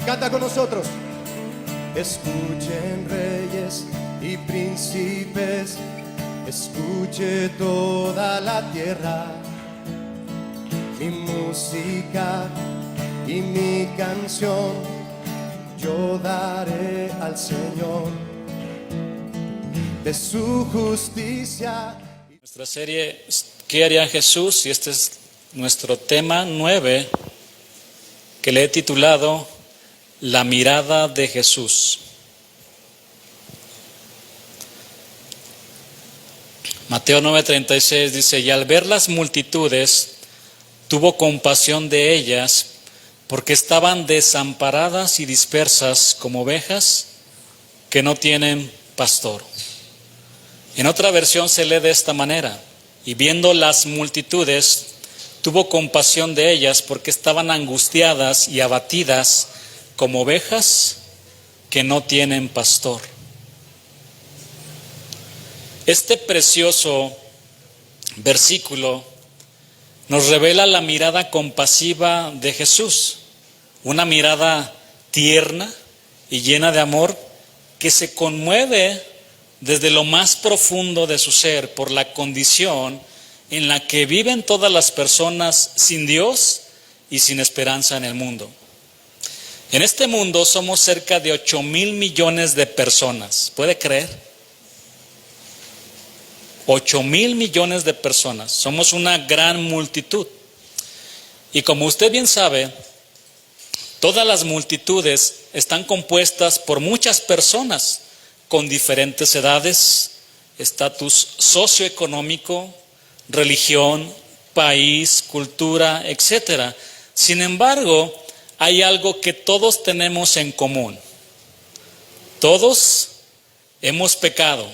Canta con nosotros. Escuchen reyes y príncipes, escuche toda la tierra, mi música y mi canción yo daré al Señor, de su justicia. Nuestra serie ¿Qué haría Jesús? Y este es nuestro tema 9, que le he titulado La mirada de Jesús. Mateo 9:36 dice: y al ver las multitudes, tuvo compasión de ellas, porque estaban desamparadas y dispersas como ovejas que no tienen pastor. En otra versión se lee de esta manera: y viendo las multitudes, tuvo compasión de ellas, porque estaban angustiadas y abatidas como ovejas que no tienen pastor. Este precioso versículo nos revela la mirada compasiva de Jesús, una mirada tierna y llena de amor que se conmueve desde lo más profundo de su ser por la condición en la que viven todas las personas sin Dios y sin esperanza en el mundo. En este mundo somos cerca de 8,000 millones de personas. ¿Puede creer? 8,000 millones de personas. Somos una gran multitud. Y como usted bien sabe, todas las multitudes están compuestas por muchas personas con diferentes edades, estatus socioeconómico, religión, país, cultura, etc. Sin embargo, hay algo que todos tenemos en común. Todos hemos pecado.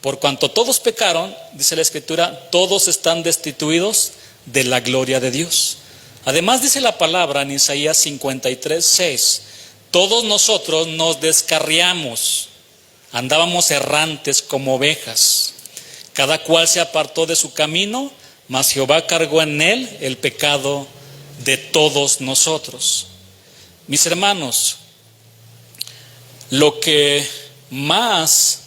Por cuanto todos pecaron, dice la Escritura, todos están destituidos de la gloria de Dios. Además dice la palabra en Isaías 53:6, todos nosotros nos descarriamos, andábamos errantes como ovejas. Cada cual se apartó de su camino, mas Jehová cargó en él el pecado de todos nosotros. Mis hermanos, lo que más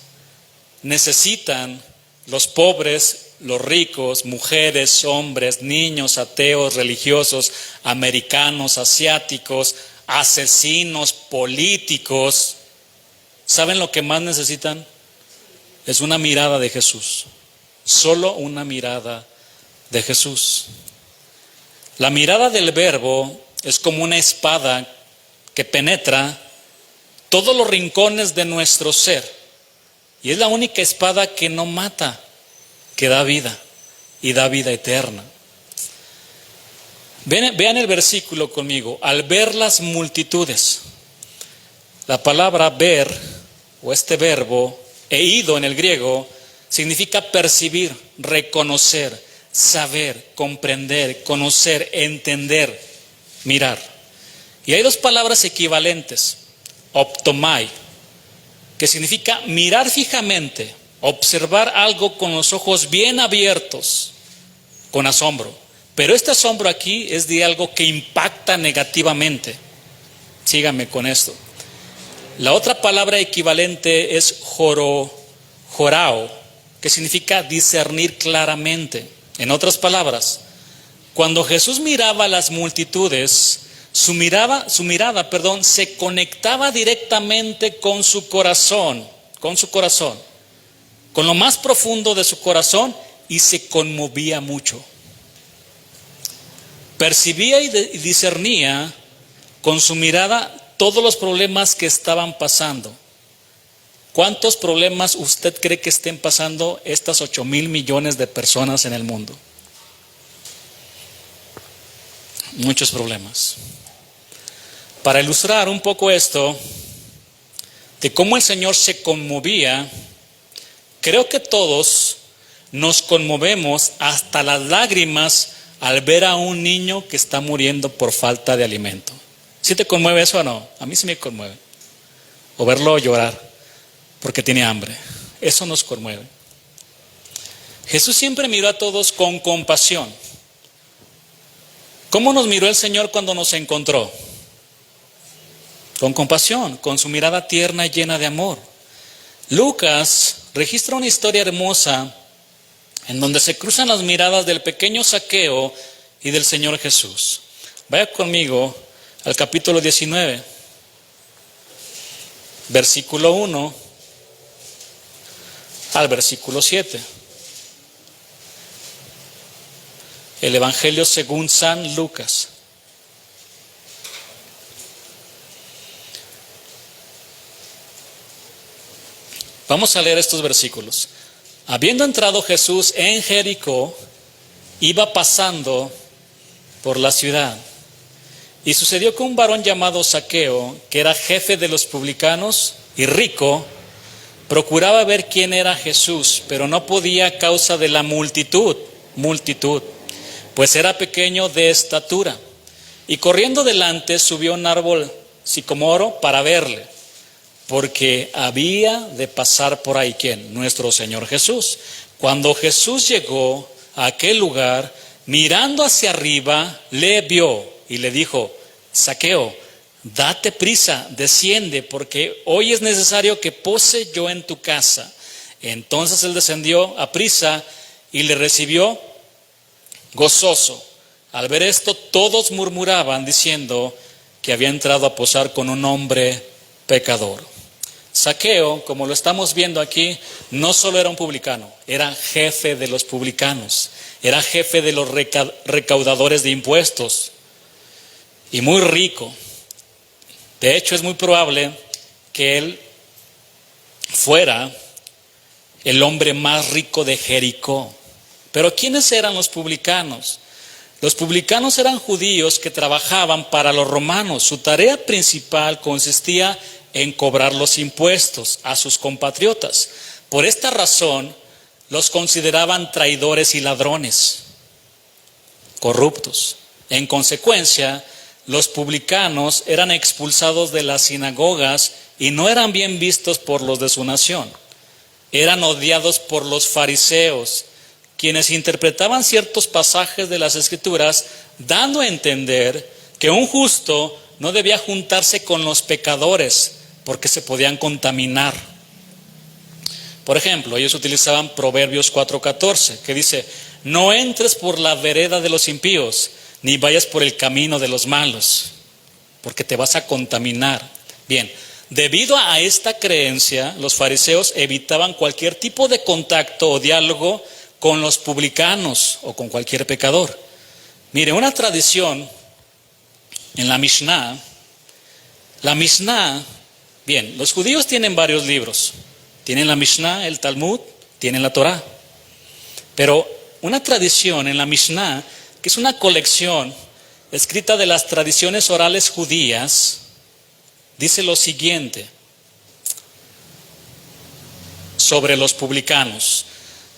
necesitan los pobres, los ricos, mujeres, hombres, niños, ateos, religiosos, americanos, asiáticos, asesinos, políticos, ¿saben lo que más necesitan? Es una mirada de Jesús. Solo una mirada de Jesús. La mirada del Verbo es como una espada que penetra todos los rincones de nuestro ser. Y es la única espada que no mata, que da vida y da vida eterna. Vean el versículo conmigo. Al ver las multitudes. La palabra ver, o este verbo, eido en el griego, significa percibir, reconocer, saber, comprender, conocer, entender, mirar. Y hay dos palabras equivalentes. Optomai, que significa mirar fijamente, observar algo con los ojos bien abiertos, con asombro. Pero este asombro aquí es de algo que impacta negativamente. Síganme con esto. La otra palabra equivalente es jorao, que significa discernir claramente. En otras palabras, cuando Jesús miraba a las multitudes, su mirada, se conectaba directamente con su corazón, con lo más profundo de su corazón, y se conmovía mucho. Percibía y discernía con su mirada todos los problemas que estaban pasando. ¿Cuántos problemas usted cree que estén pasando estas 8,000 millones de personas en el mundo? Muchos problemas. Para ilustrar un poco esto, de cómo el Señor se conmovía, creo que todos nos conmovemos hasta las lágrimas al ver a un niño que está muriendo por falta de alimento. ¿Sí te conmueve eso o no? A mí sí me conmueve. O verlo llorar porque tiene hambre. Eso nos conmueve. Jesús siempre miró a todos con compasión. ¿Cómo nos miró el Señor cuando nos encontró? con compasión, con su mirada tierna y llena de amor. Lucas registra una historia hermosa en donde se cruzan las miradas del pequeño Zaqueo y del Señor Jesús. Vaya conmigo al capítulo 19, versículo 1 al versículo 7. El Evangelio según San Lucas. Vamos a leer estos versículos. Habiendo entrado Jesús en Jericó, iba pasando por la ciudad. Y sucedió que un varón llamado Zaqueo, que era jefe de los publicanos y rico, procuraba ver quién era Jesús, pero no podía a causa de la multitud, pues era pequeño de estatura. Y corriendo delante subió a un árbol sicomoro para verle, porque había de pasar por ahí, ¿quién? Nuestro Señor Jesús. Cuando Jesús llegó a aquel lugar, mirando hacia arriba, le vio y le dijo: Zaqueo, date prisa, desciende, porque hoy es necesario que pose yo en tu casa. Entonces él descendió a prisa y le recibió gozoso. Al ver esto, todos murmuraban diciendo que había entrado a posar con un hombre pecador. Zaqueo, como lo estamos viendo aquí, no solo era un publicano, era jefe de los publicanos, era jefe de los recaudadores de impuestos y muy rico. De hecho, es muy probable que él fuera el hombre más rico de Jericó. Pero ¿quiénes eran los publicanos? Los publicanos eran judíos que trabajaban para los romanos. Su tarea principal consistía en cobrar los impuestos a sus compatriotas. Por esta razón, los consideraban traidores y ladrones, corruptos. En consecuencia, los publicanos eran expulsados de las sinagogas y no eran bien vistos por los de su nación. Eran odiados por los fariseos, quienes interpretaban ciertos pasajes de las Escrituras, dando a entender que un justo no debía juntarse con los pecadores, porque se podían contaminar. Por ejemplo, ellos utilizaban Proverbios 4:14, que dice: no entres por la vereda de los impíos, ni vayas por el camino de los malos, porque te vas a contaminar. Bien, debido a esta creencia, los fariseos evitaban cualquier tipo de contacto o diálogo con los publicanos o con cualquier pecador. Mire, una tradición en la Mishnah, bien, los judíos tienen varios libros. Tienen la Mishnah, el Talmud, tienen la Torá. Pero una tradición en la Mishnah, que es una colección escrita de las tradiciones orales judías, dice lo siguiente sobre los publicanos: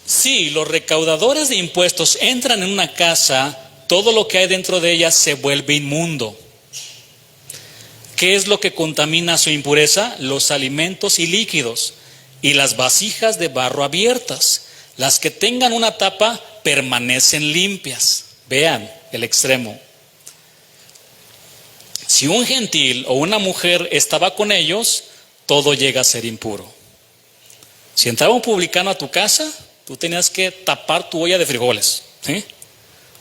si los recaudadores de impuestos entran en una casa, todo lo que hay dentro de ella se vuelve inmundo. ¿Qué es lo que contamina su impureza? Los alimentos y líquidos y las vasijas de barro abiertas. Las que tengan una tapa permanecen limpias. Vean el extremo. Si un gentil o una mujer estaba con ellos, todo llega a ser impuro. Si entraba un publicano a tu casa, tú tenías que tapar tu olla de frijoles, ¿sí?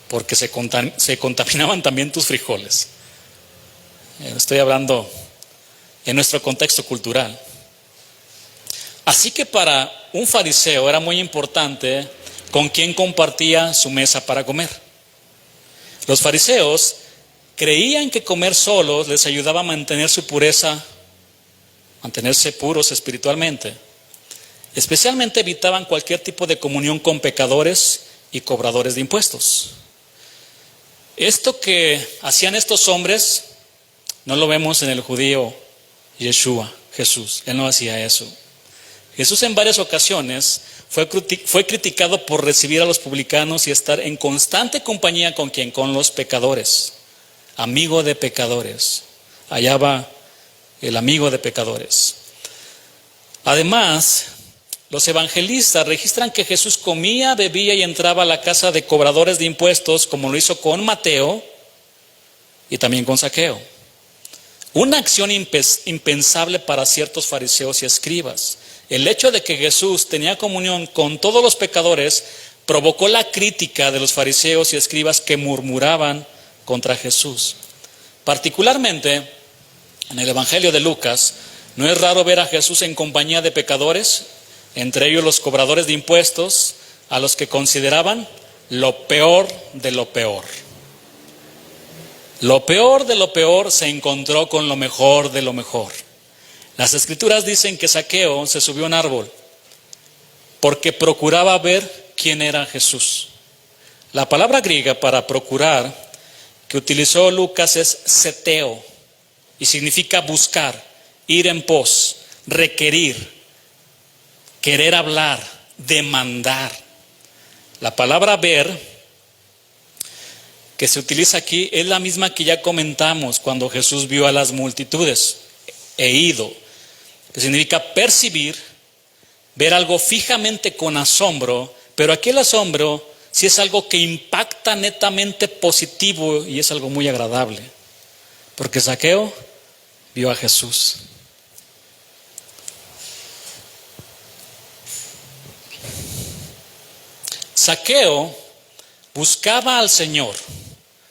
Porque se contaminaban también tus frijoles. Estoy hablando en nuestro contexto cultural. Así que para un fariseo era muy importante con quién compartía su mesa para comer. Los fariseos creían que comer solos les ayudaba a mantener su pureza, mantenerse puros espiritualmente. Especialmente evitaban cualquier tipo de comunión con pecadores y cobradores de impuestos. Esto que hacían estos hombres no lo vemos en el judío Yeshua, Jesús. Él no hacía eso. Jesús en varias ocasiones fue criticado por recibir a los publicanos y estar en constante compañía con ¿quién? Con los pecadores, amigo de pecadores. Allá va el amigo de pecadores. Además, los evangelistas registran que Jesús comía, bebía y entraba a la casa de cobradores de impuestos, como lo hizo con Mateo y también con Zaqueo. Una acción impensable para ciertos fariseos y escribas. El hecho de que Jesús tenía comunión con todos los pecadores provocó la crítica de los fariseos y escribas que murmuraban contra Jesús. Particularmente en el Evangelio de Lucas, no es raro ver a Jesús en compañía de pecadores, entre ellos los cobradores de impuestos, a los que consideraban lo peor de lo peor. Lo peor de lo peor se encontró con lo mejor de lo mejor. Las Escrituras dicen que Zaqueo se subió a un árbol porque procuraba ver quién era Jesús. La palabra griega para procurar que utilizó Lucas es seteo y significa buscar, ir en pos, requerir, querer hablar, demandar. La palabra ver que se utiliza aquí es la misma que ya comentamos cuando Jesús vio a las multitudes, ido, que significa percibir, ver algo fijamente con asombro, pero aquí el asombro sí es algo que impacta netamente positivo y es algo muy agradable, porque Zaqueo vio a Jesús. Zaqueo buscaba al Señor,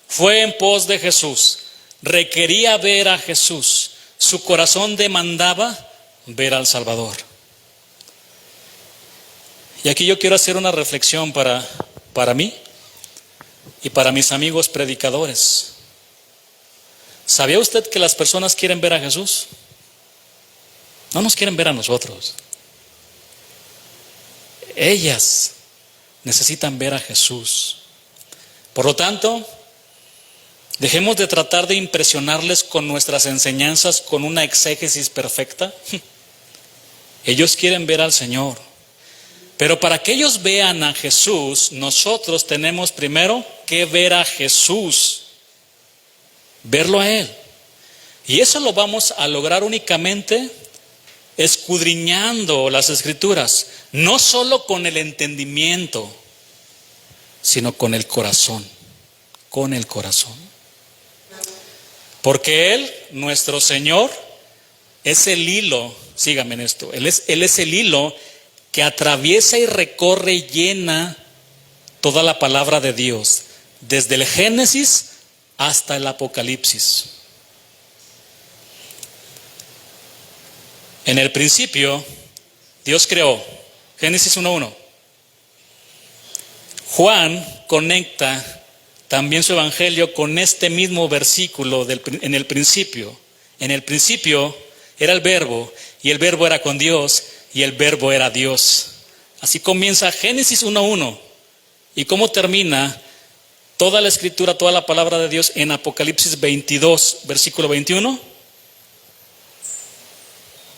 fue en pos de Jesús, requería ver a Jesús, su corazón demandaba ver al Salvador. Y aquí yo quiero hacer una reflexión para mí y para mis amigos predicadores. ¿Sabía usted que las personas quieren ver a Jesús? No nos quieren ver a nosotros. Ellas necesitan ver a Jesús. Por lo tanto, dejemos de tratar de impresionarles con nuestras enseñanzas con una exégesis perfecta. Ellos quieren ver al Señor. Pero para que ellos vean a Jesús, nosotros tenemos primero que ver a Jesús, verlo a Él. Y eso lo vamos a lograr únicamente escudriñando las Escrituras, no solo con el entendimiento, sino con el corazón, con el corazón. Porque Él, nuestro Señor, es el hilo, síganme en esto, Él es el hilo que atraviesa y recorre y llena toda la palabra de Dios, desde el Génesis hasta el Apocalipsis. En el principio, Dios creó, Génesis 1:1. Juan conecta también su evangelio con este mismo versículo en el principio. En el principio era el verbo, y el verbo era con Dios, y el verbo era Dios. Así comienza Génesis 1:1. ¿Y cómo termina toda la Escritura, toda la palabra de Dios en Apocalipsis 22, versículo 21?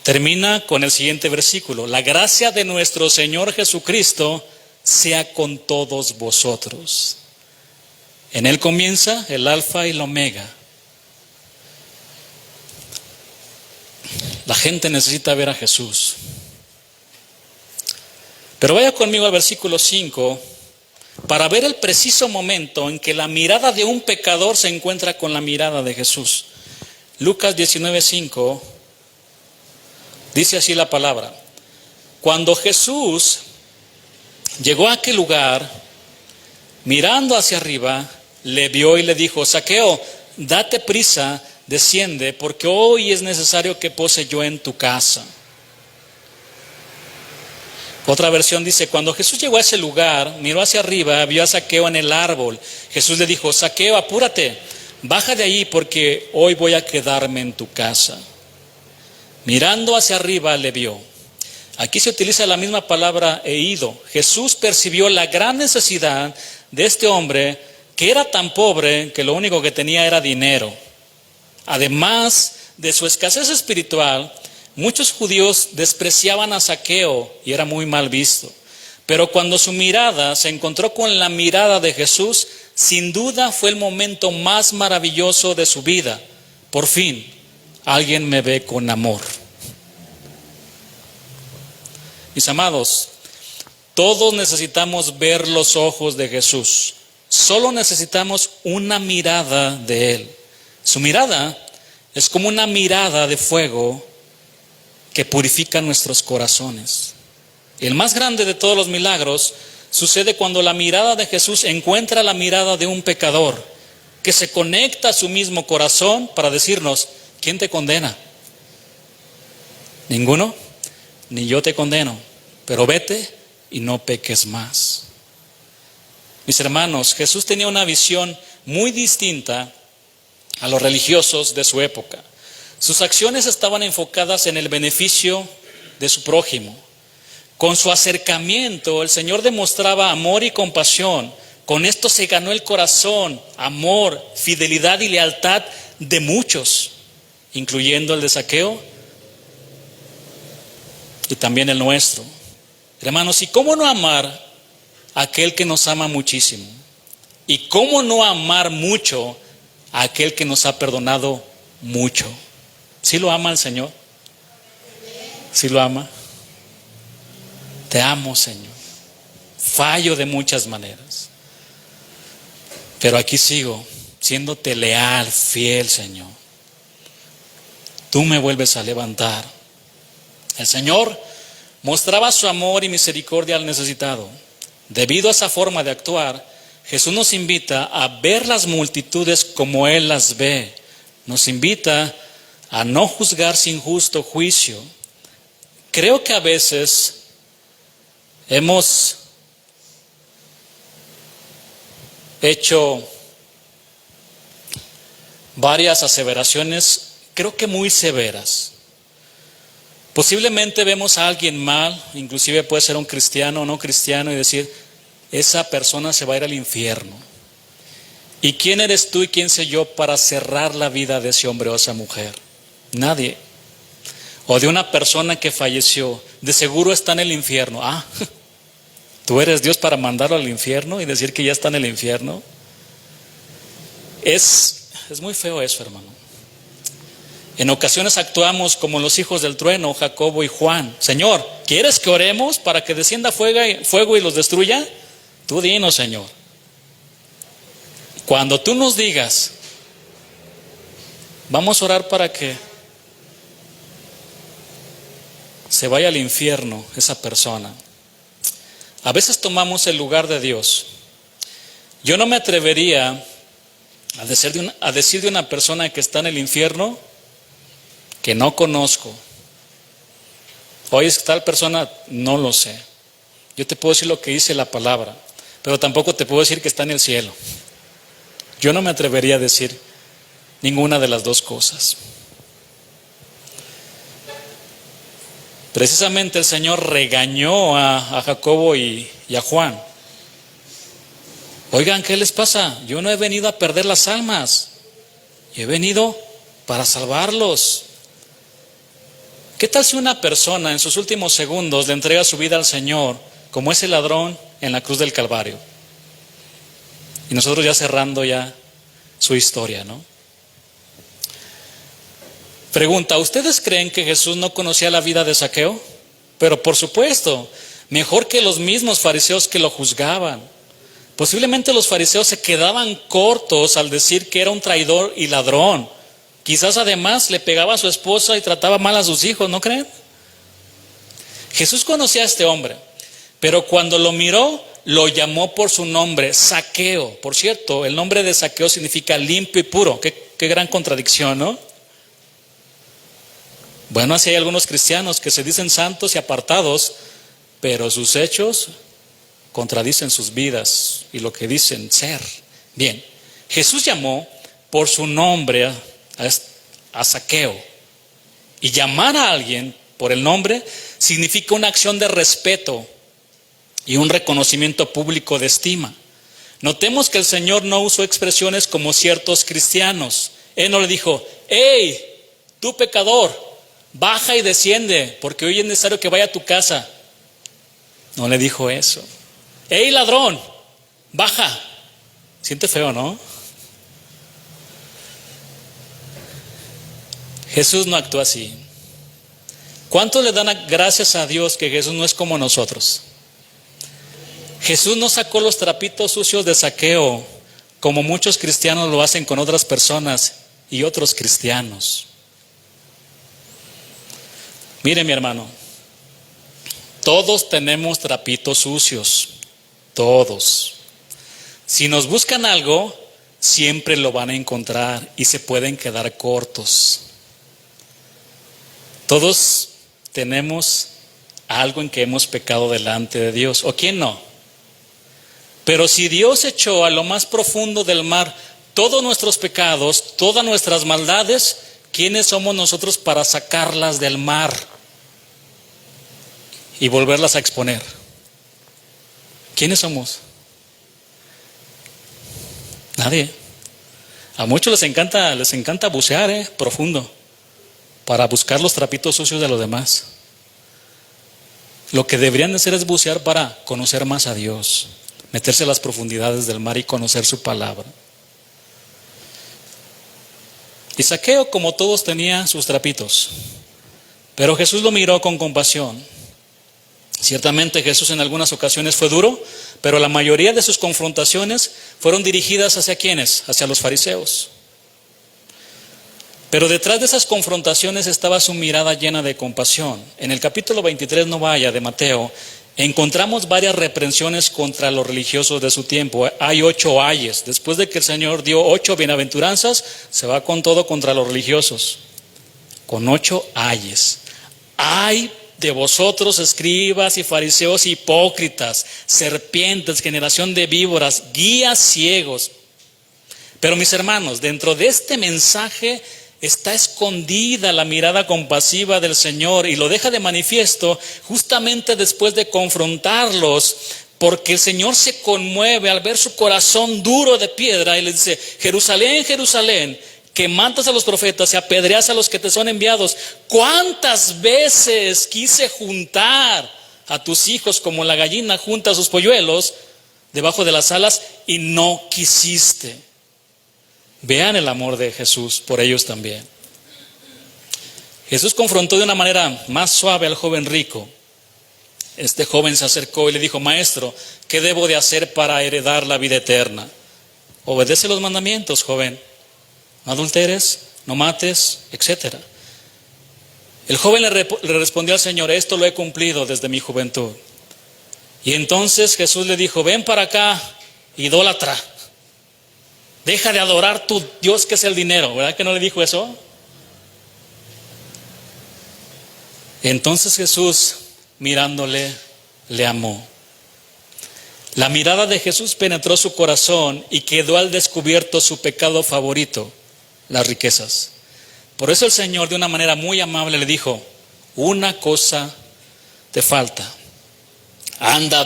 Termina con el siguiente versículo: la gracia de nuestro Señor Jesucristo sea con todos vosotros. En Él comienza el alfa y el omega. La gente necesita ver a Jesús. Pero vaya conmigo al versículo 5 para ver el preciso momento en que la mirada de un pecador se encuentra con la mirada de Jesús. Lucas 19:5 dice así la palabra: cuando Jesús llegó a aquel lugar, mirando hacia arriba, le vio y le dijo: Zaqueo, date prisa, desciende, porque hoy es necesario que pose yo en tu casa. Otra versión dice: cuando Jesús llegó a ese lugar, miró hacia arriba, vio a Zaqueo en el árbol. Jesús le dijo: Zaqueo, apúrate, baja de ahí, porque hoy voy a quedarme en tu casa. Mirando hacia arriba le vio. Aquí se utiliza la misma palabra ido. Jesús percibió la gran necesidad de este hombre, que era tan pobre que lo único que tenía era dinero. Además de su escasez espiritual, muchos judíos despreciaban a Zaqueo y era muy mal visto. Pero cuando su mirada se encontró con la mirada de Jesús, sin duda fue el momento más maravilloso de su vida. Por fin, alguien me ve con amor. Mis amados, todos necesitamos ver los ojos de Jesús. Solo necesitamos una mirada de Él. Su mirada es como una mirada de fuego que purifica nuestros corazones. El más grande de todos los milagros sucede cuando la mirada de Jesús encuentra la mirada de un pecador que se conecta a su mismo corazón para decirnos: ¿quién te condena? Ninguno, ni yo te condeno, pero vete y no peques más. Mis hermanos, Jesús tenía una visión muy distinta a los religiosos de su época. Sus acciones estaban enfocadas en el beneficio de su prójimo. Con su acercamiento, el Señor demostraba amor y compasión. Con esto se ganó el corazón, amor, fidelidad y lealtad de muchos, incluyendo el de Zaqueo y también el nuestro. Hermanos, ¿y cómo no amar a aquel que nos ama muchísimo? ¿Y cómo no amar mucho a aquel que nos ha perdonado mucho? ¿Sí lo ama el Señor? ¿Sí lo ama? Te amo, Señor. Fallo de muchas maneras, pero aquí sigo siéndote leal, fiel, Señor. Tú me vuelves a levantar. El Señor mostraba su amor y misericordia al necesitado. Debido a esa forma de actuar, Jesús nos invita a ver las multitudes como Él las ve. Nos invita a no juzgar sin justo juicio. Creo que a veces hemos hecho varias aseveraciones, creo que muy severas. Posiblemente vemos a alguien mal, inclusive puede ser un cristiano o no cristiano, y decir: esa persona se va a ir al infierno. ¿Y quién eres tú y quién soy yo para cerrar la vida de ese hombre o esa mujer? Nadie. O de una persona que falleció, de seguro está en el infierno. ¿Tú eres Dios para mandarlo al infierno y decir que ya está en el infierno? Es muy feo eso, hermano. En ocasiones actuamos como los hijos del trueno, Jacobo y Juan. Señor, ¿quieres que oremos para que descienda fuego y los destruya? Tú dinos, Señor. Cuando tú nos digas: vamos a orar para que se vaya al infierno esa persona, a veces tomamos el lugar de Dios. Yo no me atrevería a decir de una persona que está en el infierno que no conozco: oye, es tal persona, no lo sé. Yo te puedo decir lo que dice la palabra, pero tampoco te puedo decir que está en el cielo. Yo no me atrevería a decir ninguna de las dos cosas. Precisamente el Señor regañó a Jacobo y a Juan. Oigan, ¿qué les pasa? Yo no he venido a perder las almas, yo he venido para salvarlos. ¿Qué tal si una persona en sus últimos segundos le entrega su vida al Señor, como ese ladrón en la cruz del Calvario? Y nosotros ya cerrando ya su historia, ¿no? Pregunta: ¿ustedes creen que Jesús no conocía la vida de Zaqueo? Pero por supuesto, mejor que los mismos fariseos que lo juzgaban. Posiblemente los fariseos se quedaban cortos al decir que era un traidor y ladrón. Quizás además le pegaba a su esposa y trataba mal a sus hijos, ¿no creen? Jesús conocía a este hombre, pero cuando lo miró, lo llamó por su nombre, Zaqueo. Por cierto, el nombre de Zaqueo significa limpio y puro. Qué gran contradicción, ¿no? Bueno, así hay algunos cristianos que se dicen santos y apartados, pero sus hechos contradicen sus vidas y lo que dicen ser. Bien, Jesús llamó por su nombre a Zaqueo. Y llamar a alguien por el nombre significa una acción de respeto y un reconocimiento público de estima. Notemos que el Señor no usó expresiones como ciertos cristianos. Él no le dijo: hey, tú pecador, baja y desciende, porque hoy es necesario que vaya a tu casa. No le dijo eso. Hey, ladrón, baja. Siente feo, ¿no? Jesús no actuó así. ¿Cuántos le dan gracias a Dios que Jesús no es como nosotros? Jesús no sacó los trapitos sucios de Zaqueo como muchos cristianos lo hacen con otras personas y otros cristianos. Mire, mi hermano, todos tenemos trapitos sucios, todos. Si nos buscan algo, siempre lo van a encontrar y se pueden quedar cortos. Todos tenemos algo en que hemos pecado delante de Dios, ¿o quién no? Pero si Dios echó a lo más profundo del mar todos nuestros pecados, todas nuestras maldades, ¿quiénes somos nosotros para sacarlas del mar y volverlas a exponer? ¿Quiénes somos? Nadie. A muchos les encanta bucear profundo para buscar los trapitos sucios de los demás. Lo que deberían hacer es bucear para conocer más a Dios, meterse a las profundidades del mar y conocer su palabra. Y Zaqueo, como todos, tenía sus trapitos, pero Jesús lo miró con compasión. Ciertamente Jesús en algunas ocasiones fue duro, pero la mayoría de sus confrontaciones fueron dirigidas ¿hacia quiénes? Hacia los fariseos. Pero detrás de esas confrontaciones estaba su mirada llena de compasión. En el capítulo 23, no vaya, de Mateo, encontramos varias reprensiones contra los religiosos de su tiempo. Hay 8 ayes. Después de que el Señor dio 8 bienaventuranzas, se va con todo contra los religiosos. Con 8 ayes. Ay de vosotros, escribas y fariseos hipócritas, serpientes, generación de víboras, guías ciegos. Pero mis hermanos, dentro de este mensaje está escondida la mirada compasiva del Señor, y lo deja de manifiesto justamente después de confrontarlos, porque el Señor se conmueve al ver su corazón duro de piedra y les dice: Jerusalén, Jerusalén, que matas a los profetas y apedreas a los que te son enviados. ¿Cuántas veces quise juntar a tus hijos como la gallina junta a sus polluelos debajo de las alas y no quisiste? Vean el amor de Jesús por ellos también. Jesús confrontó de una manera más suave al joven rico. Este joven se acercó y le dijo: Maestro, ¿qué debo de hacer para heredar la vida eterna? Obedece los mandamientos, joven. No adulteres, no mates, etc. El joven le respondió al Señor: esto lo he cumplido desde mi juventud. Y entonces Jesús le dijo: ven para acá, idólatra. Deja de adorar tu Dios, que es el dinero. ¿Verdad que no le dijo eso? Entonces Jesús, mirándole, le amó. La mirada de Jesús penetró su corazón y quedó al descubierto su pecado favorito: las riquezas. Por eso el Señor, de una manera muy amable, le dijo: una cosa te falta. Anda,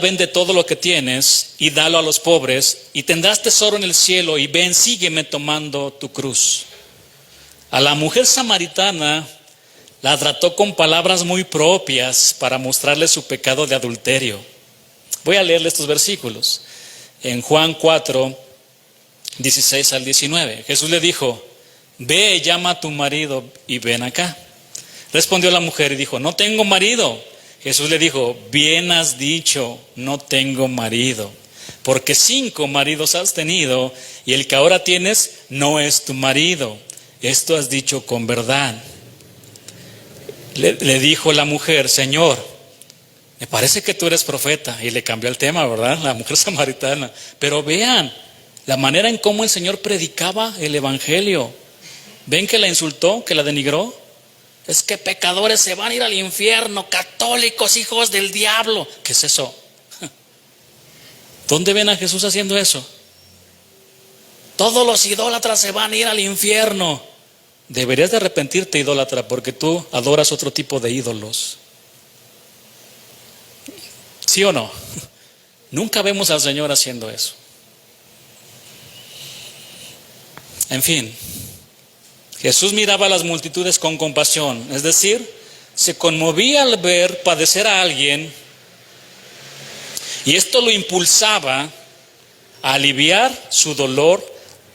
vende todo lo que tienes y dalo a los pobres, y tendrás tesoro en el cielo, y ven, sígueme tomando tu cruz. A la mujer samaritana la trató con palabras muy propias para mostrarle su pecado de adulterio. Voy a leerle estos versículos. En Juan 4, 16 al 19, Jesús le dijo: ve, llama a tu marido y ven acá. Respondió la mujer y dijo: no tengo marido. Jesús le dijo: bien has dicho, no tengo marido, porque 5 maridos has tenido, y el que ahora tienes no es tu marido. Esto has dicho con verdad. Le dijo la mujer: Señor, me parece que tú eres profeta. Y le cambió el tema, ¿verdad? La mujer samaritana. Pero vean la manera en cómo el Señor predicaba el evangelio. ¿Ven que la insultó, que la denigró? Es que pecadores se van a ir al infierno, católicos, hijos del diablo. ¿Qué es eso? ¿Dónde ven a Jesús haciendo eso? Todos los idólatras se van a ir al infierno. Deberías de arrepentirte, idólatra, porque tú adoras otro tipo de ídolos. ¿Sí o no? Nunca vemos al Señor haciendo eso. En fin, Jesús miraba a las multitudes con compasión, es decir, se conmovía al ver padecer a alguien, y esto lo impulsaba a aliviar su dolor,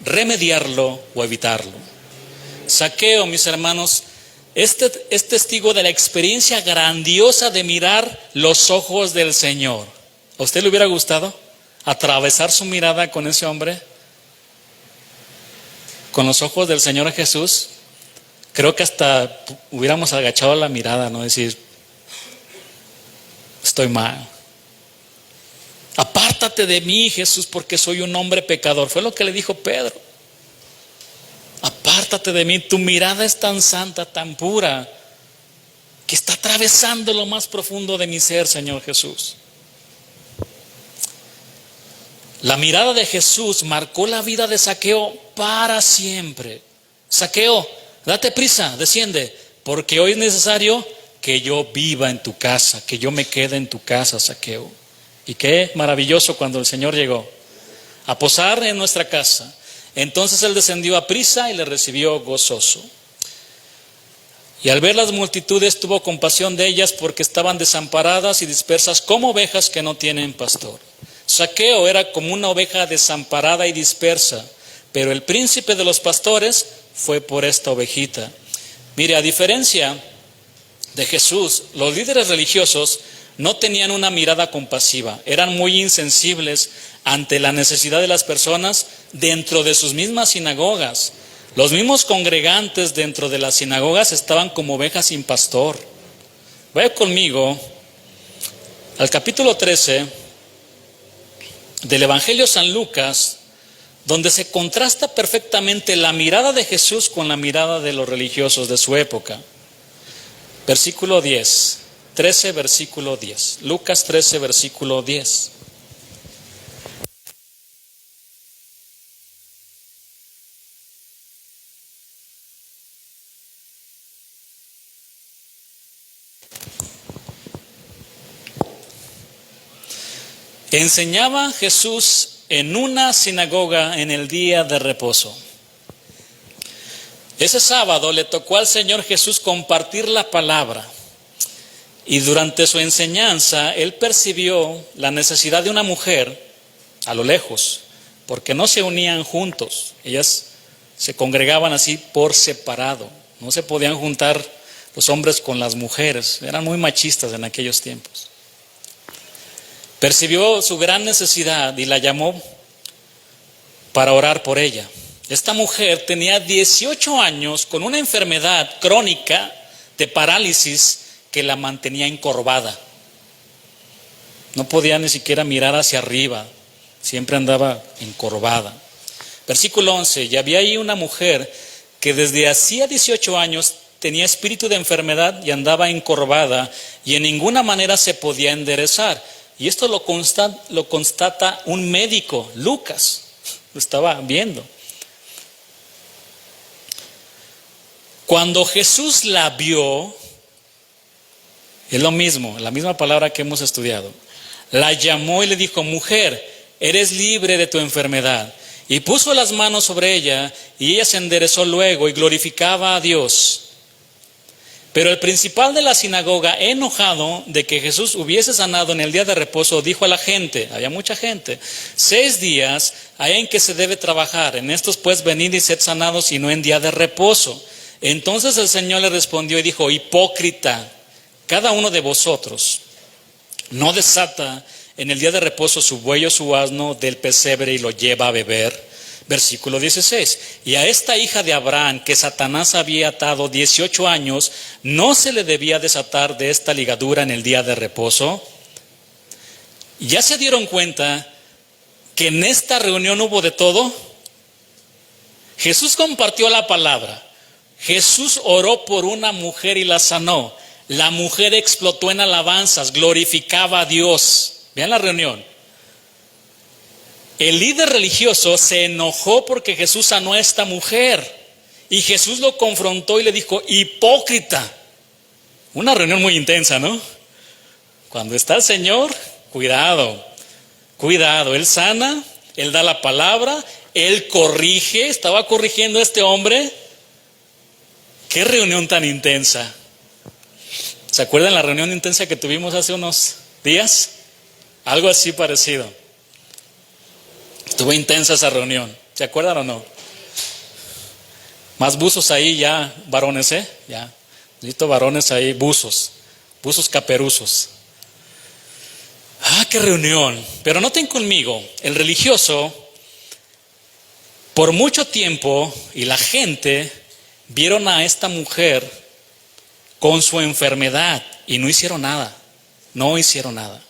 remediarlo o evitarlo. Zaqueo, mis hermanos, es testigo de la experiencia grandiosa de mirar los ojos del Señor. ¿A usted le hubiera gustado atravesar su mirada con ese hombre? con los ojos del Señor Jesús, creo que hasta hubiéramos agachado la mirada, ¿no? Decir, estoy mal. Apártate de mí, Jesús, porque soy un hombre pecador. Fue lo que le dijo Pedro. Apártate de mí, tu mirada es tan santa, tan pura, que está atravesando lo más profundo de mi ser, Señor Jesús. La mirada de Jesús marcó la vida de Zaqueo para siempre. Zaqueo, date prisa, desciende, porque hoy es necesario que yo viva en tu casa, que yo me quede en tu casa, Zaqueo. Y qué maravilloso cuando el Señor llegó a posar en nuestra casa. Entonces él descendió a prisa y le recibió gozoso. Y al ver las multitudes tuvo compasión de ellas, porque estaban desamparadas y dispersas como ovejas que no tienen pastor. Zaqueo era como una oveja desamparada y dispersa, pero el príncipe de los pastores fue por esta ovejita. Mire, a diferencia de Jesús, los líderes religiosos no tenían una mirada compasiva, eran muy insensibles ante la necesidad de las personas dentro de sus mismas sinagogas. Los mismos congregantes dentro de las sinagogas estaban como ovejas sin pastor. Vaya conmigo al capítulo 13 del Evangelio San Lucas, donde se contrasta perfectamente la mirada de Jesús con la mirada de los religiosos de su época. Versículo 10, 13 versículo 10, Lucas 13 versículo 10. Enseñaba Jesús en una sinagoga en el día de reposo. Ese sábado le tocó al Señor Jesús compartir la palabra, y durante su enseñanza él percibió la necesidad de una mujer a lo lejos, porque no se unían juntos, ellas se congregaban así por separado, no se podían juntar los hombres con las mujeres, eran muy machistas en aquellos tiempos. Percibió su gran necesidad y la llamó para orar por ella. Esta mujer tenía 18 años con una enfermedad crónica de parálisis que la mantenía encorvada. No podía ni siquiera mirar hacia arriba, siempre andaba encorvada. Versículo 11, y había ahí una mujer que desde hacía 18 años tenía espíritu de enfermedad y andaba encorvada y en ninguna manera se podía enderezar. Y esto lo constata un médico, Lucas, lo estaba viendo. Cuando Jesús la vio, es lo mismo, la misma palabra que hemos estudiado. La llamó y le dijo, mujer, eres libre de tu enfermedad. Y puso las manos sobre ella y ella se enderezó luego y glorificaba a Dios. Pero el principal de la sinagoga, enojado de que Jesús hubiese sanado en el día de reposo, dijo a la gente, había mucha gente, 6 días hay en que se debe trabajar, en estos pues venid y sed sanados y no en día de reposo. Entonces el Señor le respondió y dijo, hipócrita, cada uno de vosotros no desata en el día de reposo su buey o su asno del pesebre y lo lleva a beber. Versículo 16, y a esta hija de Abraham que Satanás había atado 18 años, ¿no se le debía desatar de esta ligadura en el día de reposo? ¿Ya se dieron cuenta que en esta reunión hubo de todo? Jesús compartió la palabra, Jesús oró por una mujer y la sanó, la mujer explotó en alabanzas, glorificaba a Dios. Vean la reunión. El líder religioso se enojó porque Jesús sanó a esta mujer y Jesús lo confrontó y le dijo, hipócrita. Una reunión muy intensa, ¿no? Cuando está el Señor, cuidado, Él sana, Él da la palabra, Él corrige, estaba corrigiendo a este hombre. ¿Qué reunión tan intensa? ¿Se acuerdan la reunión intensa que tuvimos hace unos días? Algo así parecido. Estuvo intensa esa reunión, ¿se acuerdan o no? Más buzos ahí ya, varones, ya, necesito varones ahí, buzos caperuzos. ¡Ah, qué reunión! Pero noten conmigo, el religioso Por mucho tiempo, y la gente vieron a esta mujer con su enfermedad y no hicieron nada, no hicieron nada.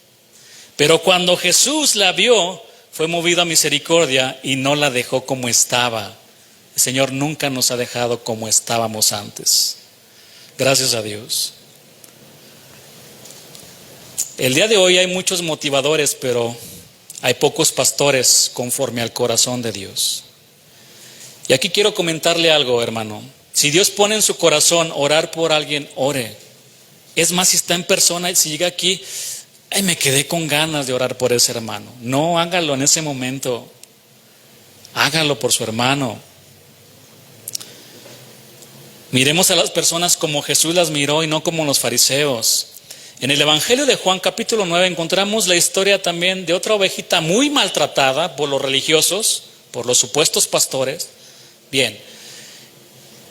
Pero cuando Jesús la vio, fue movido a misericordia y no la dejó como estaba. El Señor nunca nos ha dejado como estábamos antes. Gracias a Dios. El día de hoy hay muchos motivadores, pero hay pocos pastores conforme al corazón de Dios. Y aquí quiero comentarle algo, hermano. Si Dios pone en su corazón orar por alguien, ore. Es más, si está en persona y si llega aquí, ay, me quedé con ganas de orar por ese hermano. No, hágalo en ese momento. Hágalo por su hermano. Miremos a las personas como Jesús las miró y no como los fariseos. En el Evangelio de Juan capítulo 9 encontramos la historia también de otra ovejita muy maltratada por los religiosos, por los supuestos pastores. Bien,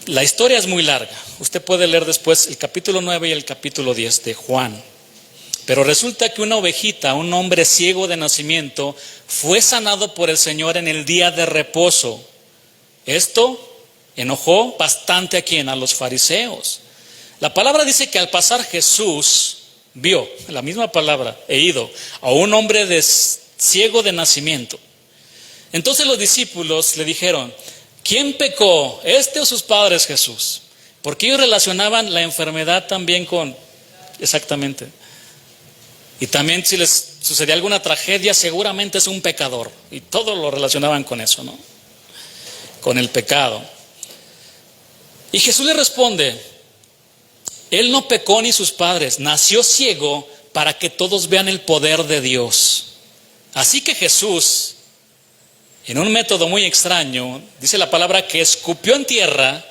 la historia es muy larga. Usted puede leer después el capítulo 9 y el capítulo 10 de Juan. Pero resulta que una ovejita, un hombre ciego de nacimiento, fue sanado por el Señor en el día de reposo. Esto enojó bastante a quién, a los fariseos. La palabra dice que al pasar Jesús vio, la misma palabra, a un hombre ciego de nacimiento. Entonces los discípulos le dijeron, ¿quién pecó, este o sus padres, Jesús? Porque ellos relacionaban la enfermedad también con, exactamente. Y también si les sucedía alguna tragedia, seguramente es un pecador. Y todo lo relacionaban con eso, ¿no? Con el pecado. Y Jesús le responde, él no pecó ni sus padres, nació ciego para que todos vean el poder de Dios. Así que Jesús, en un método muy extraño, dice la palabra que escupió en tierra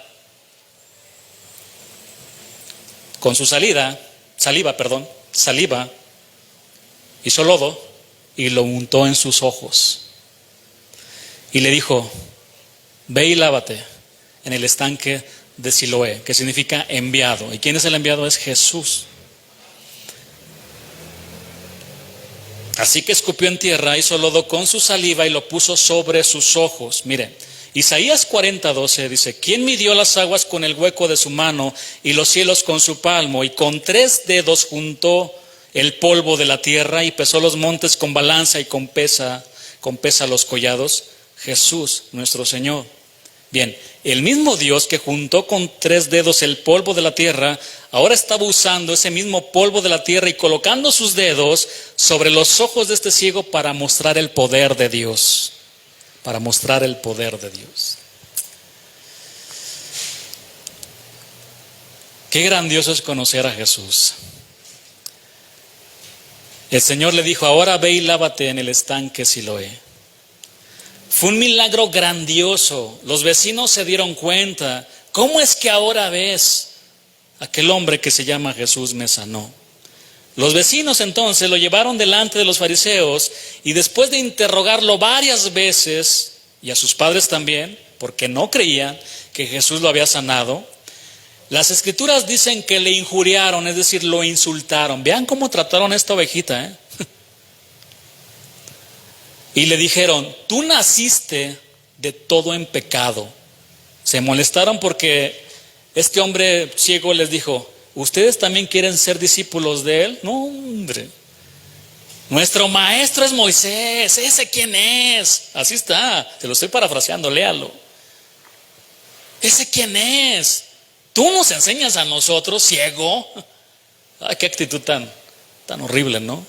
con su saliva, hizo lodo y lo untó en sus ojos. Y le dijo, ve y lávate en el estanque de Siloé, que significa enviado. ¿Y quién es el enviado? Es Jesús. Así que escupió en tierra, hizo lodo con su saliva y lo puso sobre sus ojos. Mire, Isaías 40:12 dice, ¿quién midió las aguas con el hueco de su mano y los cielos con su palmo? Y con 3 dedos juntó el polvo de la tierra y pesó los montes con balanza y con pesa los collados. Jesús, nuestro Señor. Bien, el mismo Dios que juntó con 3 dedos el polvo de la tierra, ahora estaba usando ese mismo polvo de la tierra y colocando sus dedos sobre los ojos de este ciego para mostrar el poder de Dios. Para mostrar el poder de Dios. Qué grandioso es conocer a Jesús. El Señor le dijo, ahora ve y lávate en el estanque Siloé. Fue un milagro grandioso. Los vecinos se dieron cuenta. ¿Cómo es que ahora ves? Aquel hombre que se llama Jesús me sanó. Los vecinos entonces lo llevaron delante de los fariseos y después de interrogarlo varias veces, y a sus padres también, porque no creían que Jesús lo había sanado, las escrituras dicen que le injuriaron, es decir, lo insultaron. Vean cómo trataron a esta ovejita, ¿eh? Y le dijeron, tú naciste de todo en pecado. Se molestaron porque este hombre ciego les dijo, ¿ustedes también quieren ser discípulos de él? No, hombre. Nuestro maestro es Moisés, ¿ese quién es? Así está, te lo estoy parafraseando, léalo. ¿Ese quién es? ¿Tú nos enseñas a nosotros, ciego? Ay, qué actitud tan horrible, ¿no?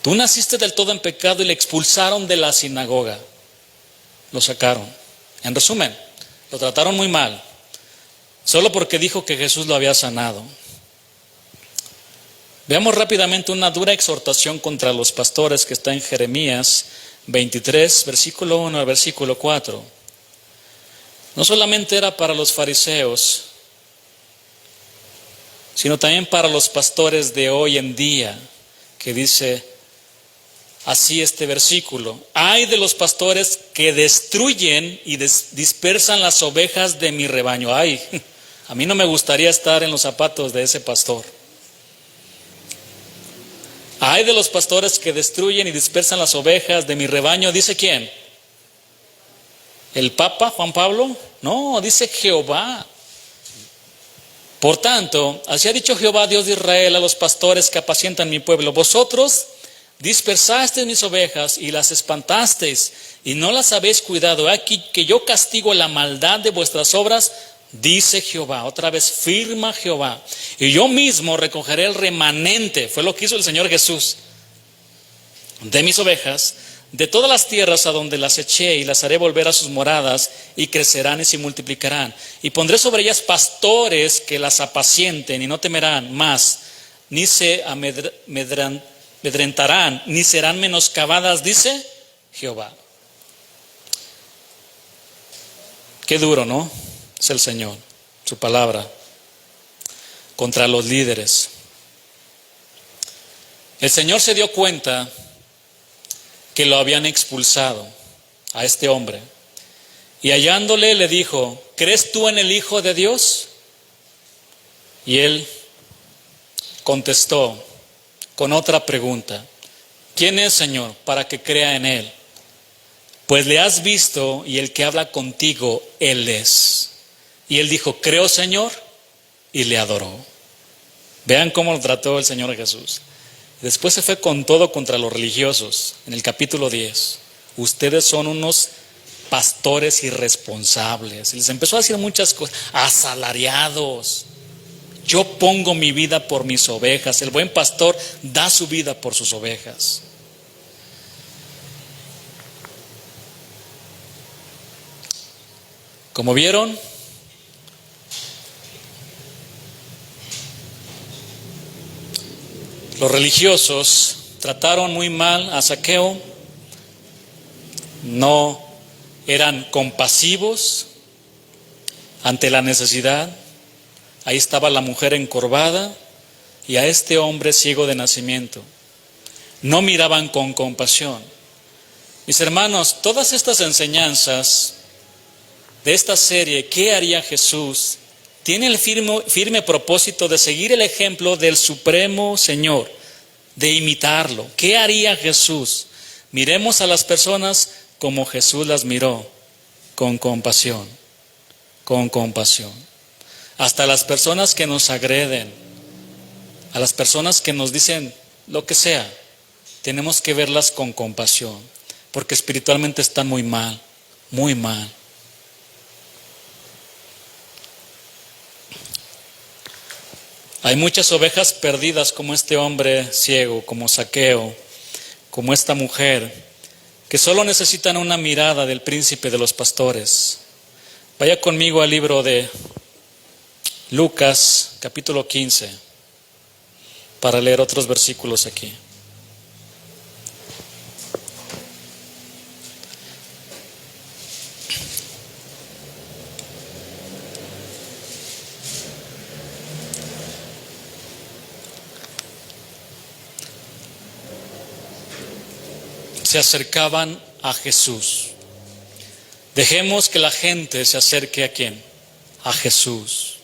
Tú naciste del todo en pecado y le expulsaron de la sinagoga. Lo sacaron. En resumen, lo trataron muy mal. Solo porque dijo que Jesús lo había sanado. Veamos rápidamente una dura exhortación contra los pastores que está en Jeremías 23, versículo 1 al versículo 4. No solamente era para los fariseos, sino también para los pastores de hoy en día, que dice así este versículo: ay de los pastores que destruyen y dispersan las ovejas de mi rebaño. Ay, a mí no me gustaría estar en los zapatos de ese pastor. Ay de los pastores que destruyen y dispersan las ovejas de mi rebaño, ¿dice quién? ¿El Papa Juan Pablo? No, dice Jehová. Por tanto, así ha dicho Jehová, Dios de Israel, a los pastores que apacientan mi pueblo: vosotros dispersasteis mis ovejas y las espantasteis, y no las habéis cuidado. Aquí que yo castigo la maldad de vuestras obras, dice Jehová. Otra vez firma Jehová. Y yo mismo recogeré el remanente, fue lo que hizo el Señor Jesús, de mis ovejas, de todas las tierras a donde las eché, y las haré volver a sus moradas, y crecerán y se multiplicarán. Y pondré sobre ellas pastores que las apacienten, y no temerán más, ni se amedrentarán, ni serán menoscabadas, dice Jehová. Qué duro, ¿no? Es el Señor, su palabra, contra los líderes. El Señor se dio cuenta que lo habían expulsado a este hombre, y hallándole le dijo: ¿crees tú en el Hijo de Dios? Y él contestó con otra pregunta: ¿quién es, Señor, para que crea en él? Pues le has visto, y el que habla contigo, él es. Y él dijo: creo, Señor, y le adoró. Vean cómo lo trató el Señor Jesús. Después se fue con todo contra los religiosos. En el capítulo 10, ustedes son unos pastores irresponsables. Y les empezó a decir muchas cosas. Asalariados. Yo pongo mi vida por mis ovejas. El buen pastor da su vida por sus ovejas. Como vieron, los religiosos trataron muy mal a Zaqueo, no eran compasivos ante la necesidad. Ahí estaba la mujer encorvada y a este hombre ciego de nacimiento. No miraban con compasión. Mis hermanos, todas estas enseñanzas de esta serie, ¿qué haría Jesús?, tiene el firme propósito de seguir el ejemplo del Supremo Señor, de imitarlo. ¿Qué haría Jesús? Miremos a las personas como Jesús las miró, con compasión, con compasión. Hasta las personas que nos agreden, a las personas que nos dicen lo que sea, tenemos que verlas con compasión, porque espiritualmente están muy mal, muy mal. Hay muchas ovejas perdidas como este hombre ciego, como Zaqueo, como esta mujer, que solo necesitan una mirada del príncipe de los pastores. Vaya conmigo al libro de Lucas, capítulo 15, para leer otros versículos aquí. Se acercaban a Jesús. Dejemos que la gente se acerque ¿a quién? A Jesús.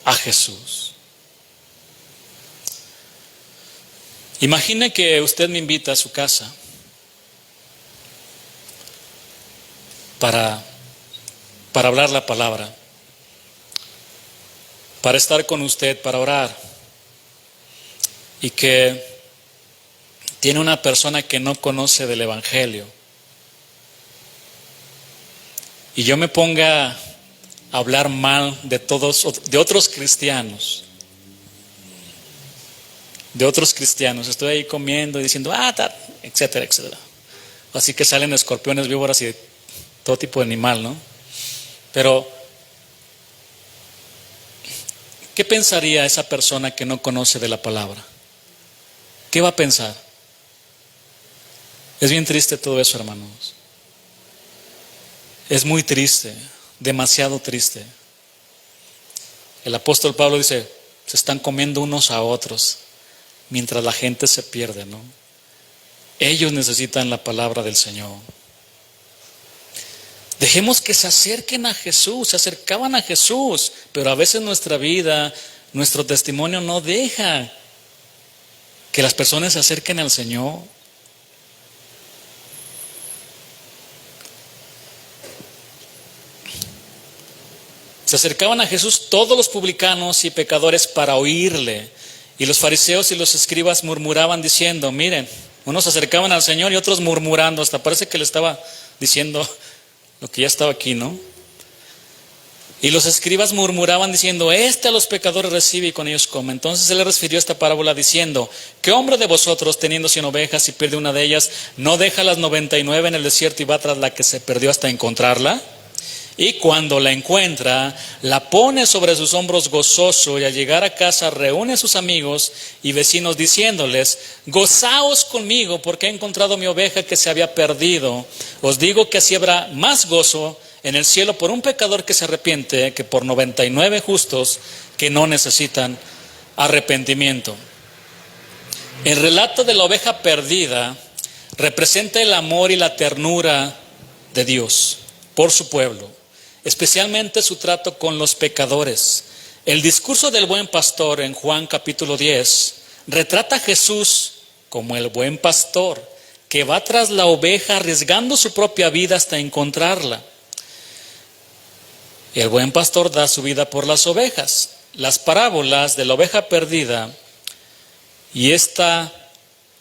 A Jesús. Imagine que usted me invita a su casa para hablar la palabra, para estar con usted, para orar, y que tiene una persona que no conoce del Evangelio, y yo me ponga a hablar mal de otros cristianos, estoy ahí comiendo y diciendo, etcétera, etcétera. Así que salen escorpiones, víboras y todo tipo de animal, ¿no? Pero, ¿qué pensaría esa persona que no conoce de la palabra? ¿Qué va a pensar? Es bien triste todo eso, hermanos. Es muy triste, demasiado triste. El apóstol Pablo dice, se están comiendo unos a otros mientras la gente se pierde, ¿no? Ellos necesitan la palabra del Señor. Dejemos que se acerquen a Jesús, se acercaban a Jesús, pero a veces nuestra vida, nuestro testimonio no deja que las personas se acerquen al Señor. Se acercaban a Jesús todos los publicanos y pecadores para oírle. Y los fariseos y los escribas murmuraban diciendo, miren, unos se acercaban al Señor y otros murmurando, hasta parece que le estaba diciendo lo que ya estaba aquí, ¿no? Y los escribas murmuraban diciendo, a los pecadores recibe y con ellos come. Entonces él le refirió esta parábola diciendo, ¿qué hombre de vosotros teniendo 100 ovejas y pierde una de ellas, no deja las 99 en el desierto y va tras la que se perdió hasta encontrarla? Y cuando la encuentra, la pone sobre sus hombros gozoso, y al llegar a casa reúne a sus amigos y vecinos diciéndoles, gozaos conmigo porque he encontrado mi oveja que se había perdido. Os digo que así habrá más gozo en el cielo por un pecador que se arrepiente que por 99 justos que no necesitan arrepentimiento. El relato de la oveja perdida representa el amor y la ternura de Dios por su pueblo, especialmente su trato con los pecadores. El discurso del buen pastor en Juan capítulo 10 retrata a Jesús como el buen pastor que va tras la oveja arriesgando su propia vida hasta encontrarla. El buen pastor da su vida por las ovejas. Las parábolas de la oveja perdida y esta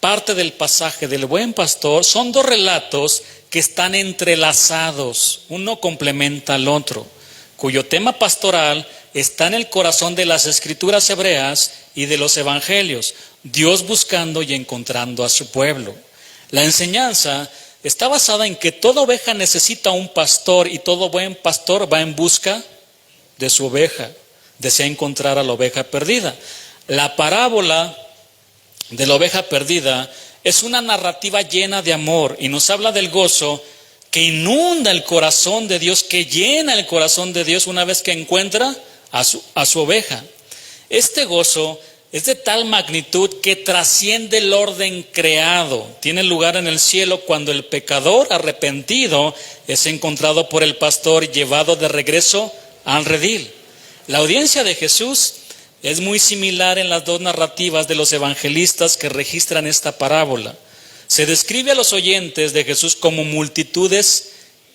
parte del pasaje del buen pastor son dos relatos que están entrelazados, uno complementa al otro, cuyo tema pastoral está en el corazón de las escrituras hebreas y de los evangelios, Dios buscando y encontrando a su pueblo. La enseñanza está basada en que toda oveja necesita un pastor y todo buen pastor va en busca de su oveja, desea encontrar a la oveja perdida. La parábola de la oveja perdida es una narrativa llena de amor y nos habla del gozo que inunda el corazón de Dios, que llena el corazón de Dios una vez que encuentra a su oveja. Este gozo es de tal magnitud que trasciende el orden creado. Tiene lugar en el cielo cuando el pecador arrepentido es encontrado por el pastor y llevado de regreso al redil. La audiencia de Jesús es muy similar en las dos narrativas de los evangelistas que registran esta parábola. Se describe a los oyentes de Jesús como multitudes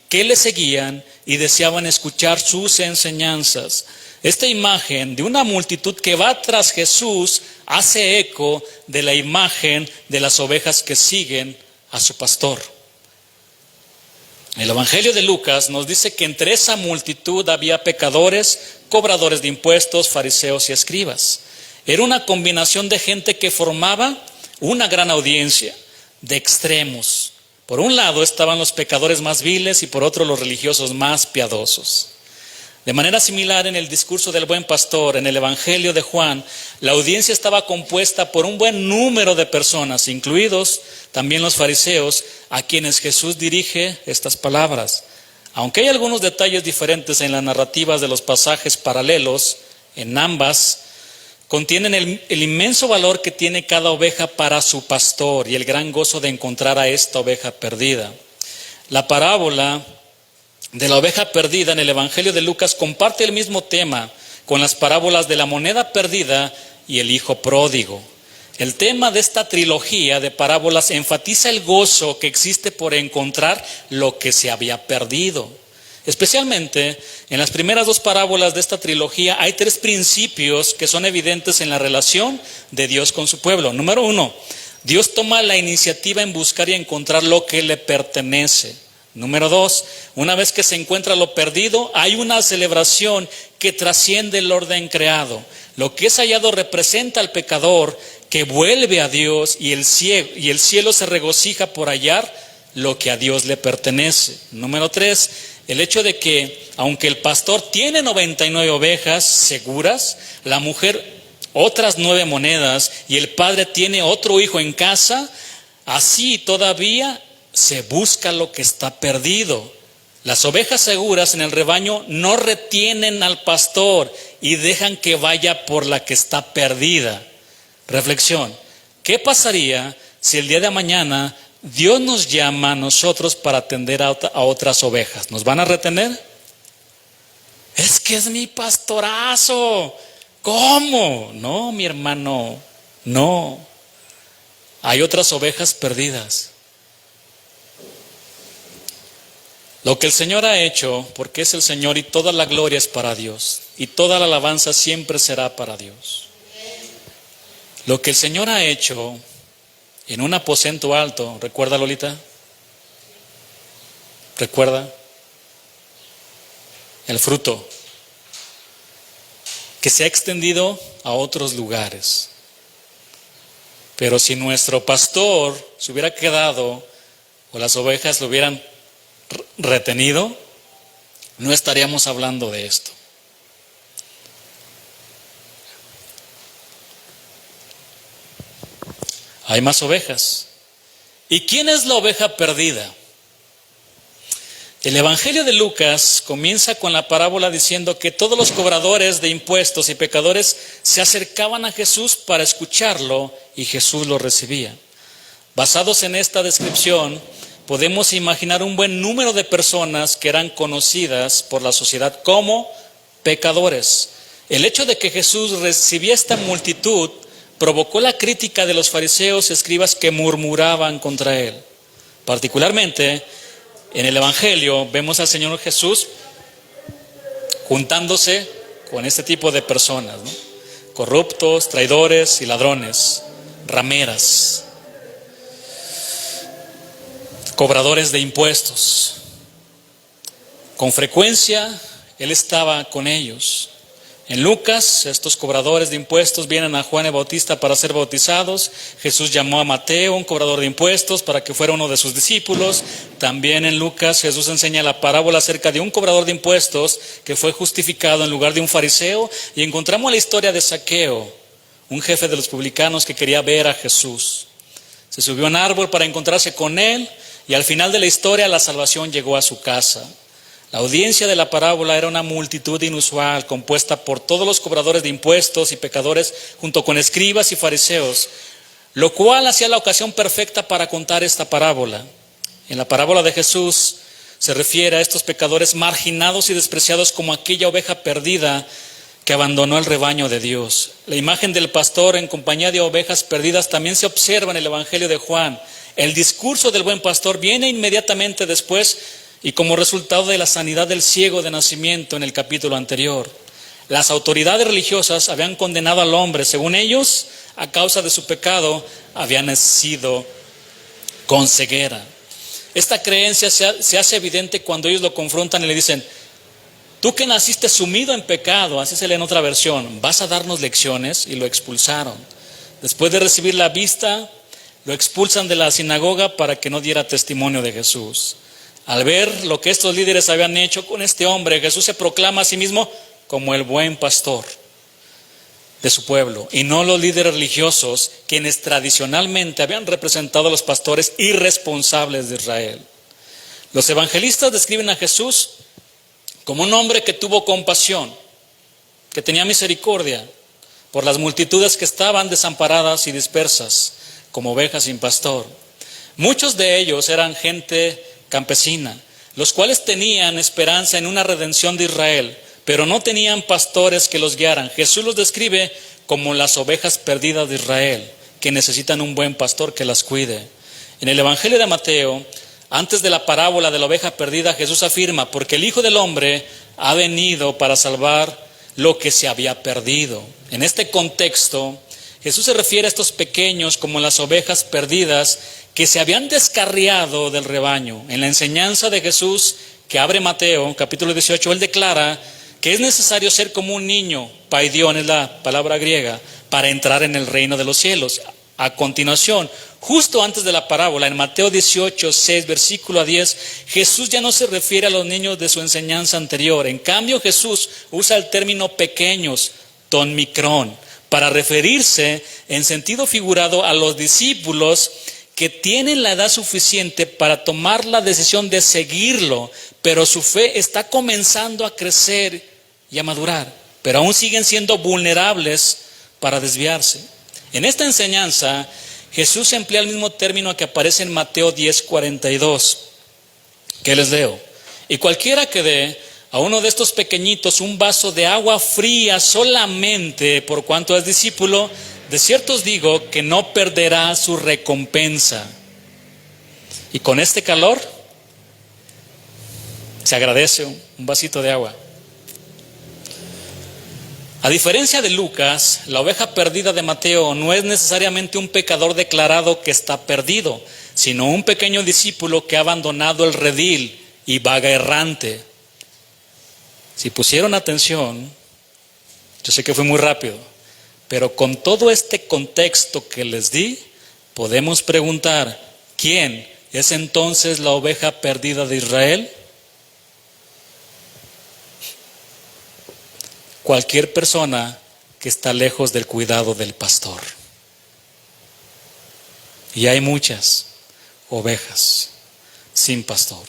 que le seguían y deseaban escuchar sus enseñanzas. Esta imagen de una multitud que va tras Jesús hace eco de la imagen de las ovejas que siguen a su pastor. El Evangelio de Lucas nos dice que entre esa multitud había pecadores, cobradores de impuestos, fariseos y escribas. Era una combinación de gente que formaba una gran audiencia de extremos. Por un lado estaban los pecadores más viles y por otro los religiosos más piadosos. De manera similar en el discurso del buen pastor, en el Evangelio de Juan, la audiencia estaba compuesta por un buen número de personas, incluidos también los fariseos, a quienes Jesús dirige estas palabras. Aunque hay algunos detalles diferentes en las narrativas de los pasajes paralelos, en ambas contienen el inmenso valor que tiene cada oveja para su pastor y el gran gozo de encontrar a esta oveja perdida. La parábola de la oveja perdida en el Evangelio de Lucas comparte el mismo tema con las parábolas de la moneda perdida y el hijo pródigo. El tema de esta trilogía de parábolas enfatiza el gozo que existe por encontrar lo que se había perdido. Especialmente en las primeras dos parábolas de esta trilogía hay tres principios que son evidentes en la relación de Dios con su pueblo. Número 1, Dios toma la iniciativa en buscar y encontrar lo que le pertenece. Número 2, una vez que se encuentra lo perdido, hay una celebración que trasciende el orden creado. Lo que es hallado representa al pecador que vuelve a Dios y el cielo se regocija por hallar lo que a Dios le pertenece. Número 3, el hecho de que aunque el pastor tiene 99 ovejas seguras, la mujer otras 9 monedas y el padre tiene otro hijo en casa, así todavía se busca lo que está perdido. Las ovejas seguras en el rebaño no retienen al pastor y dejan que vaya por la que está perdida. Reflexión: ¿qué pasaría si el día de mañana Dios nos llama a nosotros para atender a otras ovejas? ¿Nos van a retener? Es que es mi pastorazo. ¿Cómo? No, mi hermano, no. Hay otras ovejas perdidas. Lo que el Señor ha hecho, porque es el Señor y toda la gloria es para Dios, y toda la alabanza siempre será para Dios. Lo que el Señor ha hecho en un aposento alto, ¿recuerda, Lolita? ¿Recuerda? El fruto que se ha extendido a otros lugares. Pero si nuestro pastor se hubiera quedado o las ovejas lo hubieran retenido, no estaríamos hablando de esto. Hay más ovejas. ¿Y quién es la oveja perdida? El Evangelio de Lucas comienza con la parábola diciendo que todos los cobradores de impuestos y pecadores se acercaban a Jesús para escucharlo y Jesús lo recibía. Basados en esta descripción, podemos imaginar un buen número de personas que eran conocidas por la sociedad como pecadores. El hecho de que Jesús recibía esta multitud provocó la crítica de los fariseos y escribas que murmuraban contra él. Particularmente, en el Evangelio vemos al Señor Jesús juntándose con este tipo de personas, ¿no? Corruptos, traidores y ladrones, rameras, cobradores de impuestos. Con frecuencia Él estaba con ellos. En Lucas, estos cobradores de impuestos vienen a Juan el Bautista para ser bautizados. Jesús llamó a Mateo, un cobrador de impuestos, para que fuera uno de sus discípulos. También en Lucas, Jesús enseña la parábola acerca de un cobrador de impuestos que fue justificado en lugar de un fariseo. Y encontramos la historia de Zaqueo, un jefe de los publicanos que quería ver a Jesús. Se subió a un árbol para encontrarse con él y al final de la historia la salvación llegó a su casa. La audiencia de la parábola era una multitud inusual, compuesta por todos los cobradores de impuestos y pecadores, junto con escribas y fariseos, lo cual hacía la ocasión perfecta para contar esta parábola. En la parábola de Jesús se refiere a estos pecadores marginados y despreciados como aquella oveja perdida que abandonó el rebaño de Dios. La imagen del pastor en compañía de ovejas perdidas también se observa en el Evangelio de Juan. El discurso del buen pastor viene inmediatamente después y como resultado de la sanidad del ciego de nacimiento en el capítulo anterior. Las autoridades religiosas habían condenado al hombre, según ellos, a causa de su pecado, había nacido con ceguera. Esta creencia se hace evidente cuando ellos lo confrontan y le dicen: tú que naciste sumido en pecado, así se lee en otra versión, ¿vas a darnos lecciones? Y lo expulsaron. Después de recibir la vista, lo expulsan de la sinagoga para que no diera testimonio de Jesús. Al ver lo que estos líderes habían hecho con este hombre, Jesús se proclama a sí mismo como el buen pastor de su pueblo, y no los líderes religiosos, quienes tradicionalmente habían representado a los pastores irresponsables de Israel. Los evangelistas describen a Jesús como un hombre que tuvo compasión, que tenía misericordia por las multitudes que estaban desamparadas y dispersas, como ovejas sin pastor. Muchos de ellos eran gente campesina, los cuales tenían esperanza en una redención de Israel, pero no tenían pastores que los guiaran. Jesús los describe como las ovejas perdidas de Israel, que necesitan un buen pastor que las cuide. En el Evangelio de Mateo, antes de la parábola de la oveja perdida, Jesús afirma: porque el Hijo del Hombre ha venido para salvar lo que se había perdido. En este contexto, Jesús se refiere a estos pequeños como las ovejas perdidas que se habían descarriado del rebaño. En la enseñanza de Jesús que abre Mateo, capítulo 18, Él declara que es necesario ser como un niño, paidión es la palabra griega, para entrar en el reino de los cielos. A continuación, justo antes de la parábola, en Mateo 18, 6, versículo 10, Jesús ya no se refiere a los niños de su enseñanza anterior. En cambio, Jesús usa el término pequeños, ton micrón, para referirse en sentido figurado a los discípulos que tienen la edad suficiente para tomar la decisión de seguirlo, pero su fe está comenzando a crecer y a madurar, pero aún siguen siendo vulnerables para desviarse. En esta enseñanza, Jesús emplea el mismo término que aparece en Mateo 10:42, que les leo: y cualquiera que dé a uno de estos pequeñitos un vaso de agua fría solamente por cuanto es discípulo, de cierto os digo que no perderá su recompensa. Y con este calor, Se agradece un vasito de agua. A diferencia de Lucas, la oveja perdida de Mateo no es necesariamente un pecador declarado que está perdido, sino un pequeño discípulo que ha abandonado el redil y vaga errante. Si pusieron atención, yo sé que fue muy rápido, pero con todo este contexto que les di, podemos preguntar, ¿quién es entonces la oveja perdida de Israel? Cualquier persona que está lejos del cuidado del pastor. Y hay muchas ovejas sin pastor.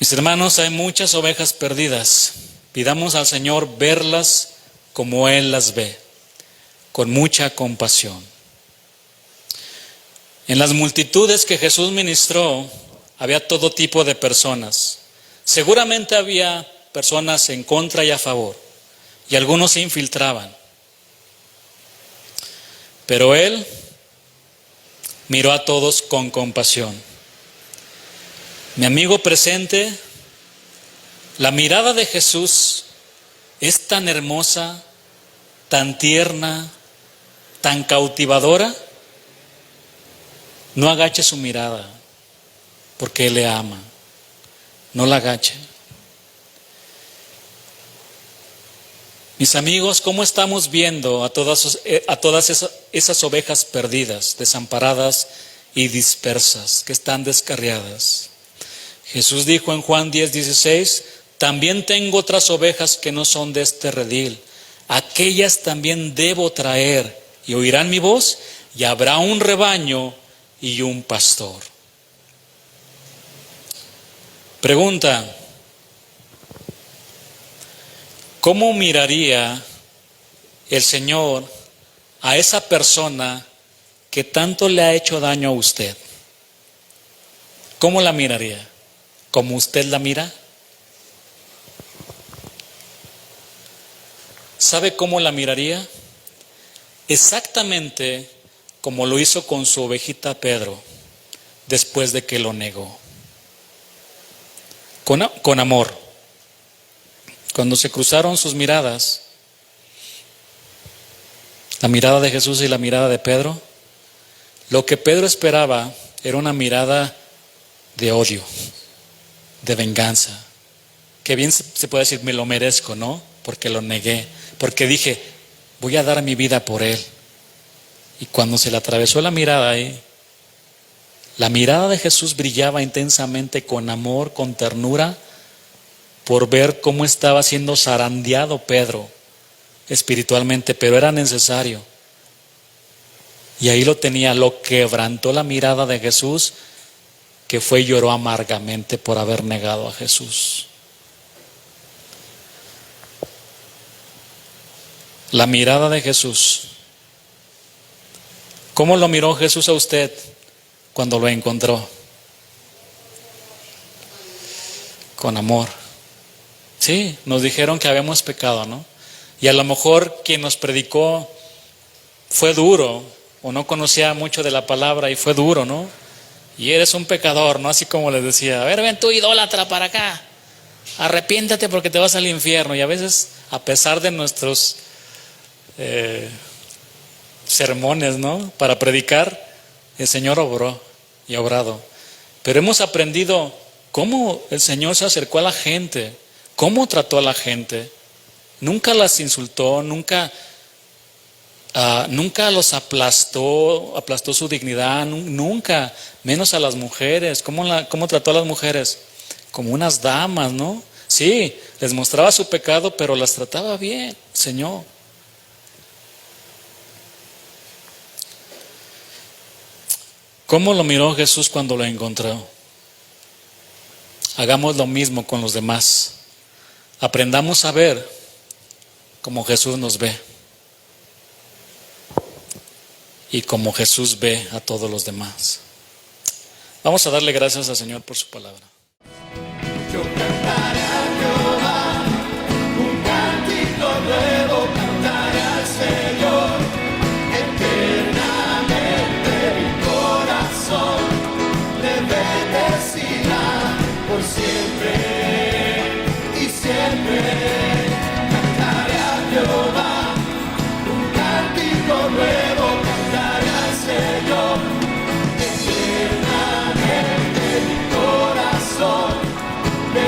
Mis hermanos, hay muchas ovejas perdidas. Pidamos al Señor verlas como Él las ve, con mucha compasión. En las multitudes que Jesús ministró, había todo tipo de personas. Seguramente había personas en contra y a favor, y algunos se infiltraban. Pero Él miró a todos con compasión. Mi amigo presente, la mirada de Jesús es tan hermosa, tan tierna, tan cautivadora. No agache su mirada, porque Él le ama. No la agache. Mis amigos, ¿cómo estamos viendo a todas esas ovejas perdidas, desamparadas y dispersas, que están descarriadas? Jesús dijo en Juan 10:16, también tengo otras ovejas que no son de este redil. Aquellas también debo traer, y oirán mi voz, y habrá un rebaño y un pastor. Pregunta, ¿cómo miraría el Señor a esa persona que tanto le ha hecho daño a usted? ¿Cómo la miraría? ¿Como usted la mira? ¿Sabe cómo la miraría? Exactamente como lo hizo con su ovejita Pedro después de que lo negó. Con amor. Cuando se cruzaron sus miradas, la mirada de Jesús y la mirada de Pedro, lo que Pedro esperaba era una mirada de odio, de venganza. Que bien se puede decir, me lo merezco, ¿no? Porque lo negué, porque dije, voy a dar mi vida por él. Y cuando se le atravesó la mirada ahí, la mirada de Jesús brillaba intensamente con amor, con ternura, por ver cómo estaba siendo zarandeado Pedro espiritualmente, pero era necesario. Y ahí lo tenía, lo quebrantó la mirada de Jesús, que fue y lloró amargamente por haber negado a Jesús. La mirada de Jesús. ¿Cómo lo miró Jesús a usted cuando lo encontró? Con amor. Sí, nos dijeron que habíamos pecado, ¿no? Y a lo mejor quien nos predicó fue duro, o no conocía mucho de la palabra y fue duro, ¿no? Y eres un pecador, ¿no? Así como les decía, a ver, ven tú idólatra para acá, arrepiéntate porque te vas al infierno. Y a veces, a pesar de nuestros sermones, ¿no? Para predicar, el Señor obró y ha obrado. Pero hemos aprendido cómo el Señor se acercó a la gente, cómo trató a la gente. Nunca las insultó, nunca los aplastó su dignidad, nunca, menos a las mujeres. ¿Cómo trató a las mujeres? Como unas damas, ¿no? Sí, les mostraba su pecado, pero las trataba bien, Señor. ¿Cómo lo miró Jesús cuando lo encontró? Hagamos lo mismo con los demás. Aprendamos a ver como Jesús nos ve y como Jesús ve a todos los demás. Vamos a darle gracias al Señor por su palabra. Yo cantaré a Jehová un cántico nuevo, cantaré al Señor eternamente. Mi corazón le por siempre y siempre. Cantaré a Jehová un cántico nuevo, cantaré al Señor. Eternamente mi corazón me